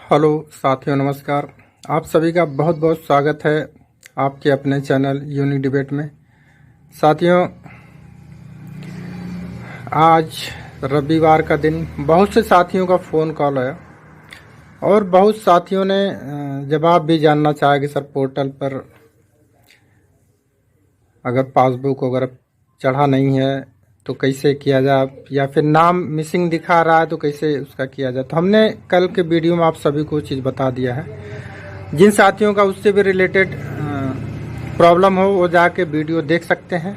Hello साथियों, नमस्कार। आप सभी का बहुत बहुत स्वागत है आपके अपने चैनल यूनिक डिबेट में। साथियों, आज रविवार का दिन, बहुत से साथियों का फ़ोन कॉल आया और बहुत साथियों ने जवाब भी जानना चाहा कि सर पोर्टल पर अगर पासबुक अगर चढ़ा नहीं है तो कैसे किया जाए, या फिर नाम मिसिंग दिखा रहा है तो कैसे उसका किया जाए। तो हमने कल के वीडियो में आप सभी को चीज़ बता दिया है। जिन साथियों का उससे भी रिलेटेड प्रॉब्लम हो वो जाके वीडियो देख सकते हैं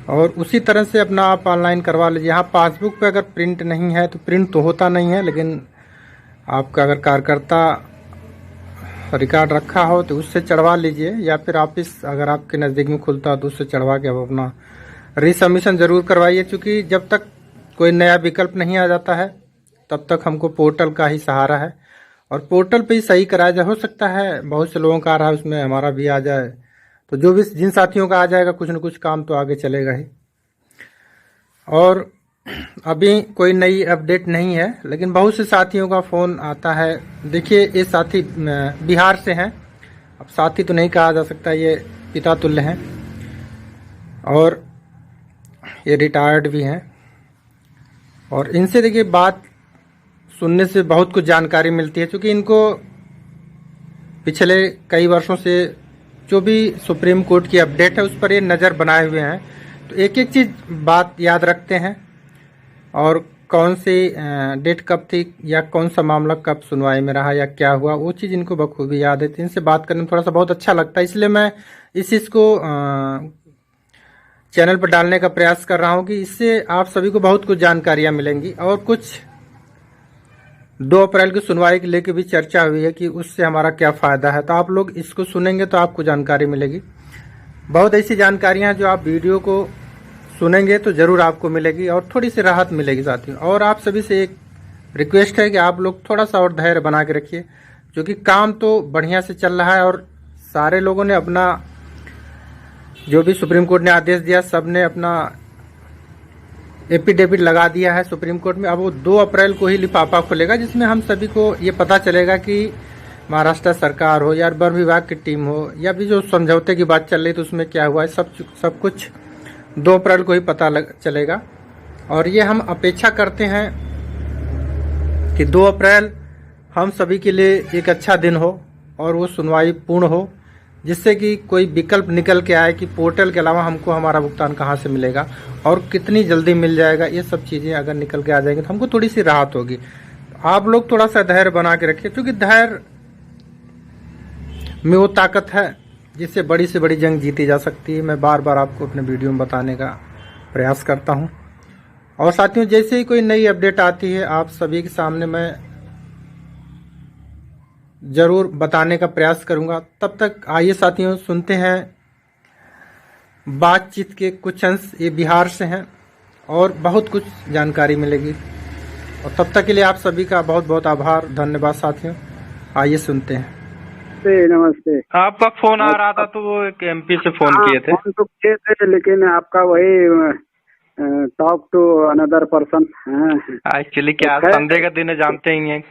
और उसी तरह से अपना आप ऑनलाइन करवा लीजिए। यहाँ पासबुक पे अगर प्रिंट नहीं है तो प्रिंट तो होता नहीं है, लेकिन आपका अगर कार्यकर्ता रिकॉर्ड रखा हो तो उससे चढ़वा लीजिए, या फिर ऑफिस अगर आपके नज़दीक में खुलता हो तो उससे चढ़वा के आप अपना रीसबमिशन ज़रूर करवाइए। क्योंकि जब तक कोई नया विकल्प नहीं आ जाता है तब तक हमको पोर्टल का ही सहारा है और पोर्टल पे ही सही कराया जा। हो सकता है बहुत से लोगों का आ रहा है, उसमें हमारा भी आ जाए, तो जो भी जिन साथियों का आ जाएगा कुछ न कुछ काम तो आगे चलेगा ही। और अभी कोई नई अपडेट नहीं है, लेकिन बहुत से साथियों का फ़ोन आता है। देखिए, ये साथी बिहार से हैं। अब साथी तो नहीं कहा जा सकता, ये पिता तुल्य हैं और ये रिटायर्ड भी हैं। और इनसे देखिए बात सुनने से बहुत कुछ जानकारी मिलती है, क्योंकि इनको पिछले कई वर्षों से जो भी सुप्रीम कोर्ट की अपडेट है उस पर ये नज़र बनाए हुए हैं। तो एक एक चीज़ बात याद रखते हैं और कौन सी डेट कब थी या कौन सा मामला कब सुनवाई में रहा या क्या हुआ, वो चीज़ इनको बखूबी याद है। तो इनसे बात करने में थोड़ा सा बहुत अच्छा लगता है, इसलिए मैं इस चीज़ को चैनल पर डालने का प्रयास कर रहा हूं कि इससे आप सभी को बहुत कुछ जानकारियां मिलेंगी। और कुछ 2 अप्रैल की सुनवाई के लेके भी चर्चा हुई है कि उससे हमारा क्या फ़ायदा है। तो आप लोग इसको सुनेंगे तो आपको जानकारी मिलेगी। बहुत ऐसी जानकारियां जो आप वीडियो को सुनेंगे तो ज़रूर आपको मिलेगी और थोड़ी सी राहत मिलेगी साथियों। और आप सभी से एक रिक्वेस्ट है कि आप लोग थोड़ा सा और धैर्य बना के रखिए, क्योंकि काम तो बढ़िया से चल रहा है और सारे लोगों ने अपना जो भी सुप्रीम कोर्ट ने आदेश दिया, सब ने अपना एफिडेविट लगा दिया है सुप्रीम कोर्ट में। अब वो 2 अप्रैल को ही लिफाफा खुलेगा, जिसमें हम सभी को ये पता चलेगा कि महाराष्ट्र सरकार हो या वन विभाग की टीम हो या भी जो समझौते की बात चल रही तो उसमें क्या हुआ है, सब कुछ 2 अप्रैल को ही पता चलेगा। और ये हम अपेक्षा करते हैं कि 2 अप्रैल हम सभी के लिए एक अच्छा दिन हो और वो सुनवाई पूर्ण हो, जिससे कि कोई विकल्प निकल के आए कि पोर्टल के अलावा हमको हमारा भुगतान कहाँ से मिलेगा और कितनी जल्दी मिल जाएगा। ये सब चीज़ें अगर निकल के आ जाएंगी तो हमको थोड़ी सी राहत होगी। आप लोग थोड़ा सा धैर्य बना के रखिए, क्योंकि धैर्य में वो ताकत है जिससे बड़ी से बड़ी जंग जीती जा सकती है। मैं बार बार आपको अपने वीडियो में बताने का प्रयास करता हूँ। और साथियों, जैसे ही कोई नई अपडेट आती है आप सभी के सामने मैं ज़रूर बताने का प्रयास करूंगा। तब तक आइए साथियों सुनते हैं बातचीत के कुछ अंश। ये बिहार से हैं और बहुत कुछ जानकारी मिलेगी। और तब तक के लिए आप सभी का बहुत बहुत आभार, धन्यवाद साथियों। आइए सुनते हैं। नमस्ते। आपका फोन आ रहा था तो वो एक एमपी से फोन किए थे। फोन तो किए थे, लेकिन आपका वही talk to another person. Actually क्या संडे का दिन है, जानते ही हैं।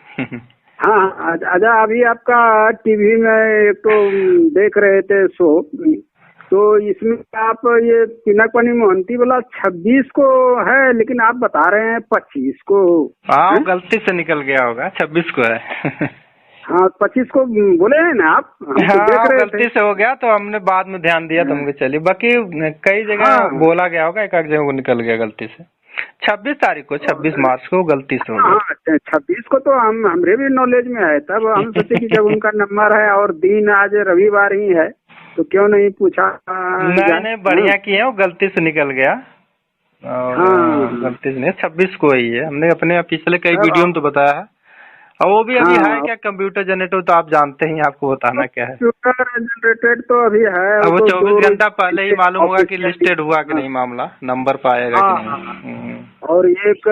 हाँ, अच्छा, अभी आपका टीवी में एक तो देख रहे थे शो, तो इसमें आप ये पिनाकपानी मोहंती वाला 26 को है, लेकिन आप बता रहे हैं 25 को। हाँ, गलती से निकल गया होगा, 26 को है। हाँ, 25 को बोले हैं ना आप। हाँ, देख रहे गलती से हो गया तो हमने बाद में ध्यान दिया, तुमको चलिए। बाकी कई जगह बोला गया होगा, एक जगह को निकल गया गलती से। 26 तारीख को, 26 मार्च को गलती से हो गया। हाँ, 26 को तो हमरे भी नॉलेज में है। तब हम सोचे कि जब उनका नंबर है और दिन आज रविवार ही है तो क्यों नहीं पूछा। नहीं, बढ़िया किए, वो गलती से निकल गया। और गलती से नहीं, 26 को ही है। हमने अपने पिछले कई वीडियो में तो बताया है। और वो भी अभी है क्या, कंप्यूटर जनरेटर, तो आप जानते ही, आपको बताना क्या है। कंप्यूटर जनरेटेड तो अभी है, वो 24 घंटा पहले ही मालूम होगा कि लिस्टेड हुआ कि नहीं, मामला नंबर पाएगा कि नहीं। और एक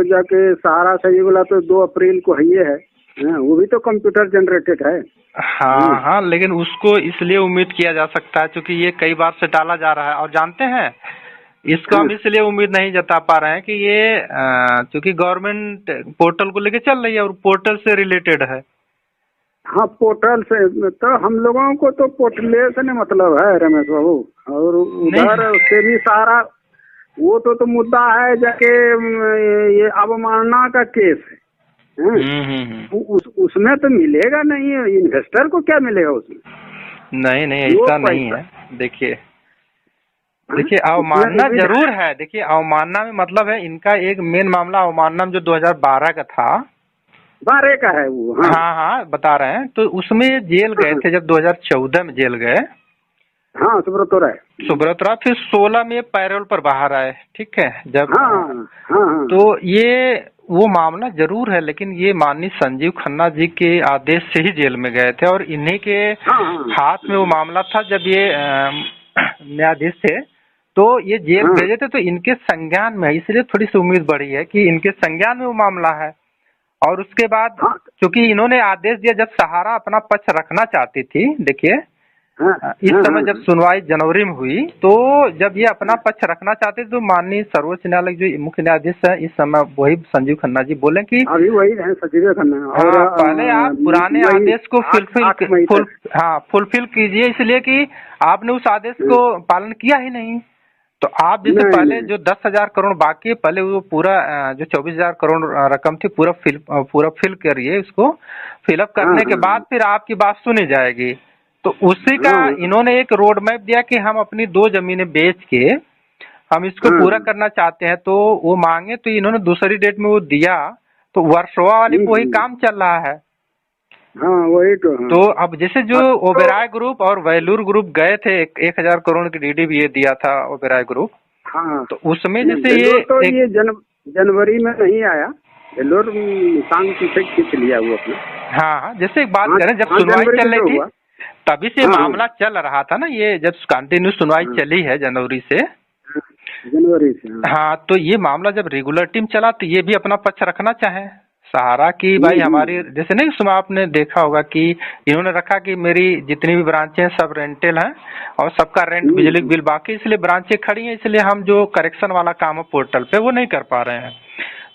जाके सहारा सही वाला तो 2 अप्रैल को ही है, वो भी तो कंप्यूटर जनरेटेड है। हाँ, लेकिन उसको इसलिए उम्मीद किया जा सकता है क्योंकि ये कई बार से टाला जा रहा है। और जानते हैं इसको हम इसलिए उम्मीद नहीं जता पा रहे हैं कि ये चूंकि गवर्नमेंट पोर्टल को लेके चल रही है और पोर्टल से रिलेटेड है। हाँ, पोर्टल से तो हम लोगों को तो पोर्टल से नहीं मतलब है रमेश बाबू, और उधर से भी सारा वो तो मुद्दा है जाके ये अवमानना का केस है। उसमें तो मिलेगा नहीं, इन्वेस्टर को क्या मिलेगा उसमें? नहीं ऐसा नहीं है। देखिए अवमानना जरूर है। देखिए अवमानना में मतलब है इनका एक मेन मामला अवमानना में जो 2012 का था, 12 का है वो। हाँ बता रहे हैं। तो उसमें जेल गए थे जब 2014 में जेल गए। हाँ, सुब्रत राय फिर 16 में पैरोल पर बाहर आए। ठीक है जब हाँ। तो ये वो मामला जरूर है, लेकिन ये माननीय संजीव खन्ना जी के आदेश से ही जेल में गए थे और इन्हीं के हाथ में वो मामला था। जब ये न्यायाधीश थे तो ये जेल भेजे थे, तो इनके संज्ञान में, इसलिए थोड़ी सी उम्मीद बढ़ी है कि इनके संज्ञान में वो मामला है। और उसके बाद क्योंकि इन्होंने आदेश दिया, जब सहारा अपना पक्ष रखना चाहती थी, देखिए इस समय जब सुनवाई जनवरी में हुई, तो जब ये अपना पक्ष रखना चाहते थे तो माननीय सर्वोच्च न्यायालय जो मुख्य न्यायाधीश है इस समय वही संजीव खन्ना जी बोले कि अभी वही है संजीव खन्ना, और पहले आप पुराने आदेश को फुलफिल कीजिए, इसलिए कि आपने उस आदेश को पालन किया ही नहीं। तो आप जैसे पहले जो 10,000 करोड़ बाकी है, पहले वो पूरा जो 24,000 करोड़ रकम थी पूरा फिल करिए, उसको फिलअप करने के बाद फिर आपकी बात सुनी जाएगी। तो उसी का इन्होंने एक रोड मैप दिया कि हम अपनी 2 जमीनें बेच के हम इसको पूरा करना चाहते हैं। तो वो मांगे तो इन्होंने दूसरी डेट में वो दिया, तो वर्सोवा वाली वही काम चल रहा है। वही तो अब जैसे जो ओबेराय ग्रुप और वेलूर ग्रुप गए थे, 1,000 करोड़ की डीडी भी ये दिया था ओबेराय ग्रुप। तो उसमें जैसे ये जनवरी में नहीं आया, वेलूर शाम पीछे खींच लिया वो अपना। हाँ, जैसे एक बात करें, जब सुनवाई चल रही थी तभी से मामला चल रहा था ना, ये जब कंटिन्यू सुनवाई चली है जनवरी से। हाँ, तो ये मामला जब रेगुलर टीम चला तो ये भी अपना पक्ष रखना चाहे सहारा की, भाई हमारी जैसे नहीं सुना, आपने देखा होगा कि इन्होंने रखा कि मेरी जितनी भी ब्रांचें हैं सब रेंटल हैं और सबका रेंट बिजली बिल बाकी, इसलिए ब्रांचें खड़ी हैं, इसलिए हम जो करेक्शन वाला काम है पोर्टल पे वो नहीं कर पा रहे हैं।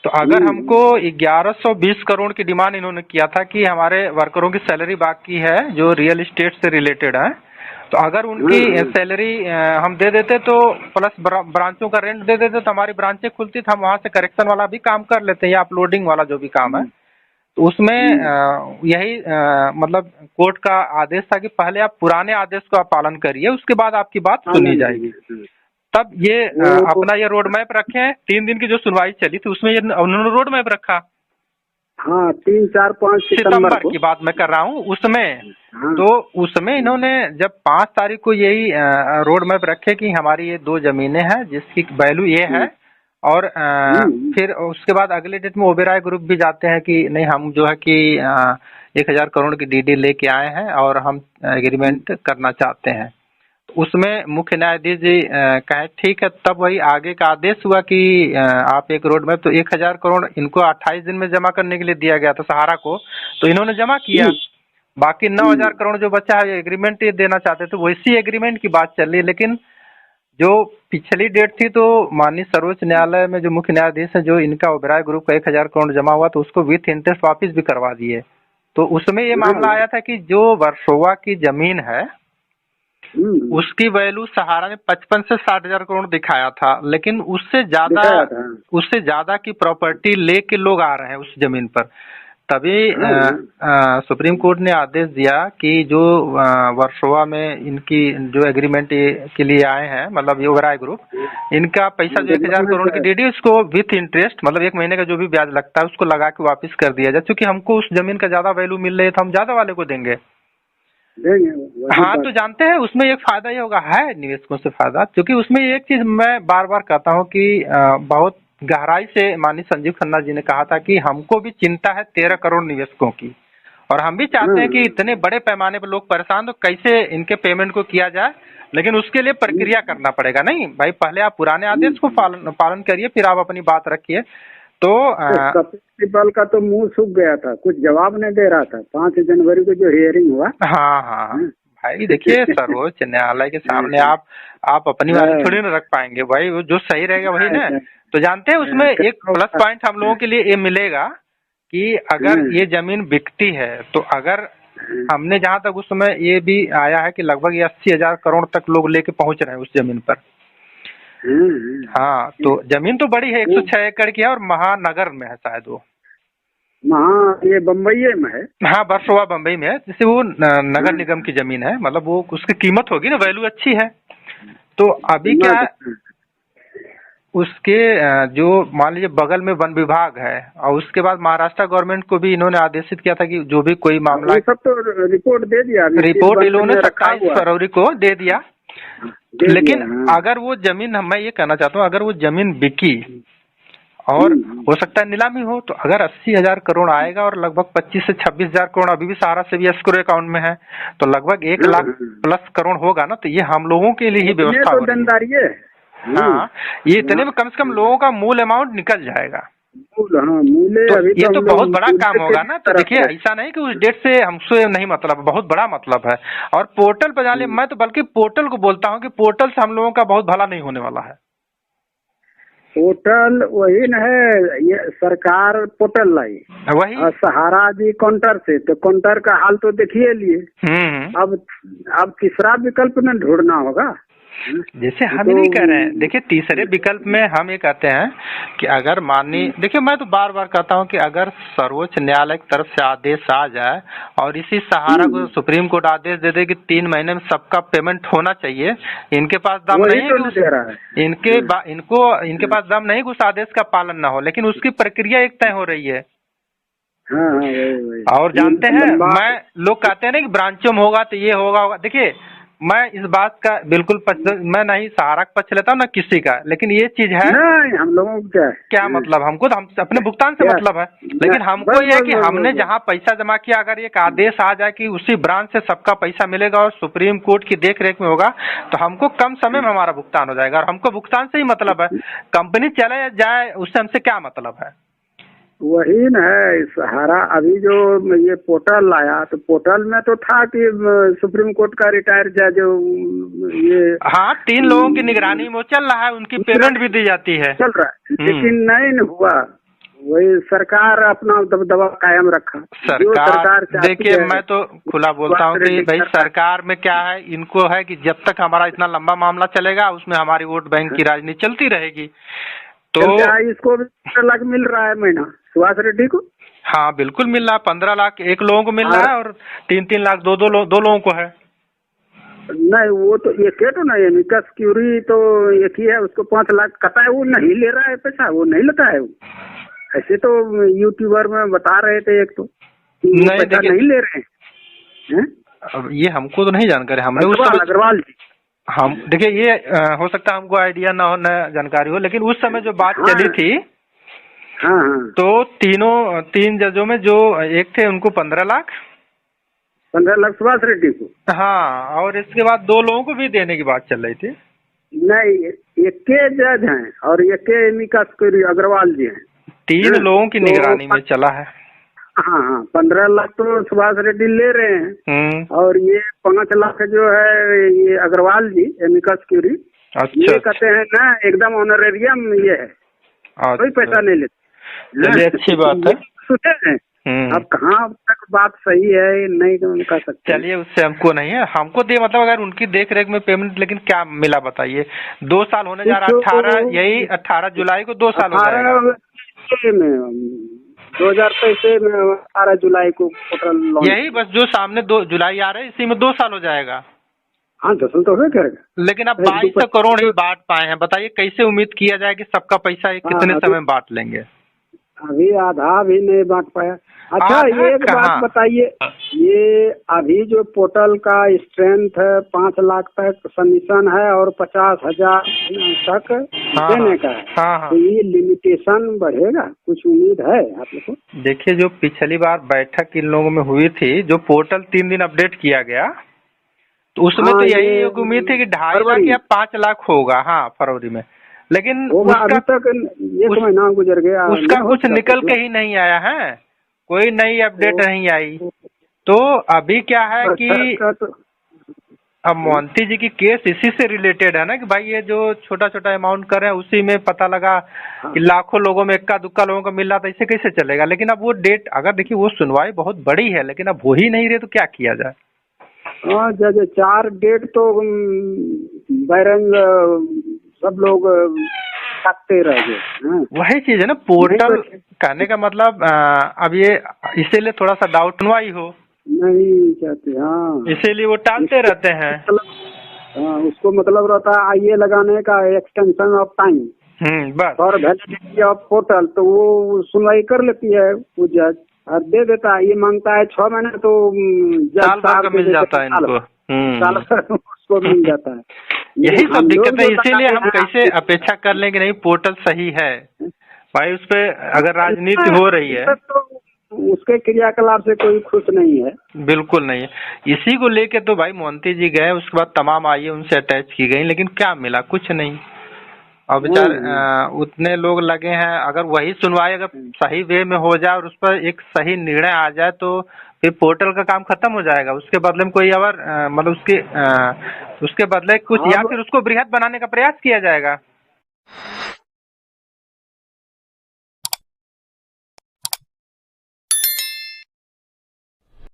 तो अगर हमको 1120 करोड़ की डिमांड इन्होंने किया था कि हमारे वर्करों की सैलरी बाकी है जो रियल एस्टेट से रिलेटेड है, तो अगर उनकी सैलरी हम दे देते तो प्लस ब्रांचों का रेंट दे देते तो हमारी ब्रांचें खुलती, तो हम वहाँ से करेक्शन वाला भी काम कर लेते हैं या अपलोडिंग वाला जो भी काम है। तो उसमें यही मतलब कोर्ट का आदेश था कि पहले आप पुराने आदेश का पालन करिए, उसके बाद आपकी बात सुनी जाएगी। तब ये अपना ये रोड मैप रखे। 3 दिन की जो सुनवाई चली थी उसमें ये उन्होंने रोड मैप रखा। 3, 4, 5 सितंबर की बात मैं कर रहा हूँ उसमें। तो उसमें इन्होंने जब 5 तारीख को यही रोड मैप रखे कि हमारी ये 2 जमीनें हैं जिसकी वैल्यू ये है, और फिर उसके बाद अगले डेट में ओबेराय ग्रुप भी जाते हैं कि नहीं हम जो है कि 1,000 करोड़ की डीडी लेके आए हैं और हम एग्रीमेंट करना चाहते हैं। तो उसमें मुख्य न्यायाधीश जी कहे ठीक है, तब वही आगे का आदेश हुआ कि आप एक रोड मैप, तो 1,000 करोड़ इनको 28 दिन में जमा करने के लिए दिया गया था सहारा को, तो इन्होंने जमा किया। बाकी 9,000 करोड़ जो बचा है एग्रीमेंट ये देना चाहते थे, वैसी एग्रीमेंट की बात चल रही है। लेकिन जो पिछली डेट थी तो माननीय सर्वोच्च न्यायालय में जो मुख्य न्यायाधीश है, जो इनका ओबेराय ग्रुप का 1,000 करोड़ जमा हुआ तो उसको विथ इंटरेस्ट वापिस भी करवा दिए। तो उसमें ये मामला आया था कि जो वर्सोवा की जमीन है उसकी वैल्यू सहारा ने 55 से 60,000 करोड़ दिखाया था, लेकिन उससे ज्यादा की प्रॉपर्टी लेके लोग आ रहे हैं उस जमीन पर। तभी सुप्रीम कोर्ट ने आदेश दिया कि जो वर्सोवा में इनकी जो एग्रीमेंट के लिए आए हैं, मतलब ये ओबेराय ग्रुप, इनका पैसा जो 1,000 करोड़ की डीडी उसको विथ इंटरेस्ट, मतलब 1 महीने का जो भी ब्याज लगता है उसको लगा के वापस कर दिया जाए, क्योंकि हमको उस जमीन का ज्यादा वैल्यू मिल रही है तो हम ज्यादा वाले को देंगे। हाँ, तो जानते हैं उसमें एक फायदा ये होगा, है निवेशकों से फायदा, क्योंकि उसमें एक चीज मैं बार बार कहता हूँ कि बहुत गहराई से माननीय संजीव खन्ना जी ने कहा था कि हमको भी चिंता है 13 करोड़ निवेशकों की, और हम भी चाहते हैं कि इतने बड़े पैमाने पर लोग परेशान, तो कैसे इनके पेमेंट को किया जाए, लेकिन उसके लिए प्रक्रिया करना पड़ेगा। नहीं भाई, पहले आप पुराने आदेश को पालन करिए, फिर आप अपनी बात रखिए। तो प्रिंसिपल का तो मुंह सूख गया था, कुछ जवाब नहीं दे रहा था। 5 जनवरी को जो हियरिंग हुआ, हाँ, भाई देखिए सर्वोच्च न्यायालय के सामने आप अपनी बात थोड़ी ना रख पाएंगे भाई, वो जो सही रहेगा वही ना। तो जानते हैं उसमें एक प्लस पॉइंट हम लोगों के लिए ये मिलेगा कि अगर ये जमीन बिकती है तो अगर हमने जहाँ तक उस समय ये भी आया है कि लगभग 80,000 करोड़ तक लोग लेके पहुंच रहे हैं उस जमीन पर। हाँ, तो जमीन तो बड़ी है, 106 एकड़ की है और महानगर में है शायद वो। ये बम्बई में है। हाँ, बरसोवा बम्बई में है, जैसे वो नगर निगम की जमीन है, मतलब वो उसकी कीमत होगी ना, वैल्यू अच्छी है। तो अभी क्या है उसके जो मान लीजिए बगल में वन विभाग है और उसके बाद महाराष्ट्र गवर्नमेंट को भी इन्होंने आदेशित किया था कि जो भी कोई मामला, सब तो रिपोर्ट दे दिया, रिपोर्ट इन्होंने 27 फरवरी को दे दिया। लेकिन अगर वो जमीन, मैं ये कहना चाहता हूँ, अगर वो जमीन बिकी और हो सकता है नीलामी हो, तो अगर 80,000 करोड़ आएगा और लगभग 25 से 26,000 करोड़ अभी भी सहारा से भी एस्क्रो अकाउंट में है, तो लगभग 1 लाख प्लस करोड़ होगा ना। तो ये हम लोगों के लिए ही व्यवस्था हो रही है। हाँ, ये इतने में कम से कम लोगों का मूल अमाउंट निकल जाएगा। तो ये तो बहुत बड़ा काम होगा ना। तो देखिए ऐसा नहीं कि उस डेट से हमसे नहीं मतलब, बहुत बड़ा मतलब है। और पोर्टल पर जाने, मैं तो बल्कि पोर्टल को बोलता हूँ कि पोर्टल से हम लोगों का बहुत भला नहीं होने वाला है। पोर्टल वही न है, ये सरकार पोर्टल लाई वही, और सहारा जी काउंटर से, तो काउंटर का हाल तो देखिए लिए। अब तीसरा विकल्प न ढूंढना होगा। जैसे हम ही नहीं कह रहे हैं, देखिए तीसरे विकल्प में हम ये कहते हैं कि अगर माननीय, देखिए मैं तो बार बार कहता हूं कि अगर सर्वोच्च न्यायालय की तरफ से आदेश आ जाए और इसी सहारा को सुप्रीम कोर्ट आदेश दे दे कि 3 महीने में सबका पेमेंट होना चाहिए, इनके पास दम नहीं है कि इनके पास दम नहीं कि उस आदेश का पालन ना हो, लेकिन उसकी प्रक्रिया एक तय हो रही है। और जानते हैं, मैं लोग कहते हैं ना कि ब्रांचों में होगा तो ये होगा। देखिए मैं इस बात का बिल्कुल मैं नहीं सहारा का पक्ष लेता हूँ ना किसी का, लेकिन ये चीज है नहीं, हम लोगों को क्या मतलब, हमको तो हम अपने भुगतान से मतलब है, लेकिन हमको ये है कि हमने जहाँ पैसा जमा किया, अगर एक आदेश आ जाए कि उसी ब्रांच से सबका पैसा मिलेगा और सुप्रीम कोर्ट की देख रेख में होगा, तो हमको कम समय में हमारा भुगतान हो जाएगा। और हमको भुगतान से ही मतलब है, कंपनी चले जाए उससे हमसे क्या मतलब है। वही न है सहारा। अभी जो ये पोर्टल लाया, तो पोर्टल में तो था कि सुप्रीम कोर्ट का रिटायर जज ये, हाँ, 3 लोगों की निगरानी में चल रहा है, उनकी पेमेंट भी दी जाती है, चल रहा है, लेकिन नहीं हुआ। वही सरकार अपना दबदबा कायम रखा। सरकार देखिए, मैं तो खुला बोलता हूँ कि भाई सरकार में क्या है, इनको है कि जब तक हमारा इतना लंबा मामला चलेगा उसमें हमारी वोट बैंक की राजनीति चलती रहेगी। तो इसको भी 15 लाख मिल रहा है महीना सुभाष रेड्डी को। हाँ बिल्कुल मिल रहा है, 15 लाख एक लोगों को मिल रहा है और 3-3 लाख दो लोगों को है। नहीं, वो तो एक तो नहीं है, मिकास क्यूरी तो एक ही है, उसको 5 लाख कटा है, वो नहीं ले रहा है पैसा, वो नहीं लेता है वो। ऐसे तो यूट्यूबर में बता रहे थे एक तो नहीं ले रहे हैं। अब ये हमको तो नहीं जानकारी, हमने उस समय अग्रवाल जी, हम देखिए ये हो सकता है हमको आइडिया ना हो, न जानकारी हो, लेकिन उस समय जो बात चली थी, तो 3 जजों में जो एक थे उनको 15 लाख सुभाष रेड्डी को। हाँ, और इसके बाद 2 लोगों को भी देने की बात चल रही थी। नहीं, एक के जज हैं और एक के मिकास क्यूरी अग्रवाल जी हैं। 3 लोगों की निगरानी में चला है। हाँ, 15 लाख तो सुभाष रेड्डी ले रहे हैं और ये 5 लाख जो है ये अग्रवाल जी, मिकास क्यूरी, ये कहते हैं ना एकदम ऑनरेरियम ये है, कोई पैसा नहीं लेते। चलिए अच्छी बात है, सुने हैं। अब कहाँ तक बात सही है नहीं तो कह सकते। चलिए उससे हमको नहीं है, हमको दे मतलब अगर उनकी देख रेख में पेमेंट, लेकिन क्या मिला बताइए। 2 साल होने जा रहा, 18 जुलाई को 2 साल हो जाएगा। 2023 में 18 जुलाई को पोर्टल यही बस जो सामने 2 जुलाई आ रहे हैं, इसी में 2 साल हो जाएगा। हाँ, 2 साल तो हो करेगा, लेकिन अब 22 करोड़ ही बांट पाए हैं। बताइए कैसे उम्मीद किया जाए कि सबका पैसा कितने समय में बांट लेंगे। अभी आधा भी नहीं बांट पाया। अच्छा, ये एक बात बताइए, ये अभी जो पोर्टल का स्ट्रेंथ है 5 लाख तक सबमिशन है और 50,000 तक देने का है, तो ये लिमिटेशन बढ़ेगा, कुछ उम्मीद है आप लोग को? देखिए, जो पिछली बार बैठक इन लोगों में हुई थी, जो पोर्टल 3 दिन अपडेट किया गया, तो उसमें तो यही उम्मीद थी कि 2.5 लाख या 5 लाख होगा। हाँ, फरवरी में, लेकिन अभी तक 1 महीना गुजर गया, उसका कुछ निकल के ही नहीं आया है, कोई नई अपडेट नहीं आई। तो अभी क्या है कि अब मोहंती जी की केस इसी से रिलेटेड है ना कि भाई ये जो छोटा छोटा अमाउंट कर रहे हैं उसी में पता लगा कि लाखों लोगों में इक्का दुक्का लोगों को मिल रहा था, इससे कैसे चलेगा। लेकिन अब वो डेट अगर देखिए वो सुनवाई बहुत बड़ी है लेकिन अब हो ही नहीं रही तो क्या किया जाए। हाँ जज 4 डेट तो बैरंग सब लोग ताकते रह गए। हाँ। वही चीज है ना, पोर्टल कहने का मतलब अब ये इसीलिए थोड़ा सा डाउट सुनवाई हो नहीं चाहते। हाँ इसीलिए वो टालते रहते हैं। हाँ उसको मतलब रहता है आईए लगाने का एक्सटेंशन ऑफ टाइम बस। और वैलिडिटी ऑफ पोर्टल, तो वो सुनवाई कर लेती है वो जज और दे देता है। ये मांगता है 6 महीने तो जज साल भर का मिल जाता है इनको। साल भर उसको मिल जाता है। यही सब दिक्कत है, इसीलिए हम कैसे अपेक्षा कर लें कि नहीं पोर्टल सही है भाई। उस पे अगर राजनीति हो रही है तो उसके क्रियाकलाप से कोई खुश नहीं है, बिल्कुल नहीं है। इसी को लेके तो भाई मोहंती जी गए, उसके बाद तमाम आइए उनसे अटैच की गई लेकिन क्या मिला, कुछ नहीं। और बेचारे उतने लोग लगे हैं, अगर वही सुनवाई अगर सही वे में हो जाए और उस पर एक सही निर्णय आ जाए तो फिर पोर्टल का काम खत्म हो जाएगा। उसके बदले में कोई और मतलब उसके बदले कुछ या फिर उसको बृहद बनाने का प्रयास किया जाएगा।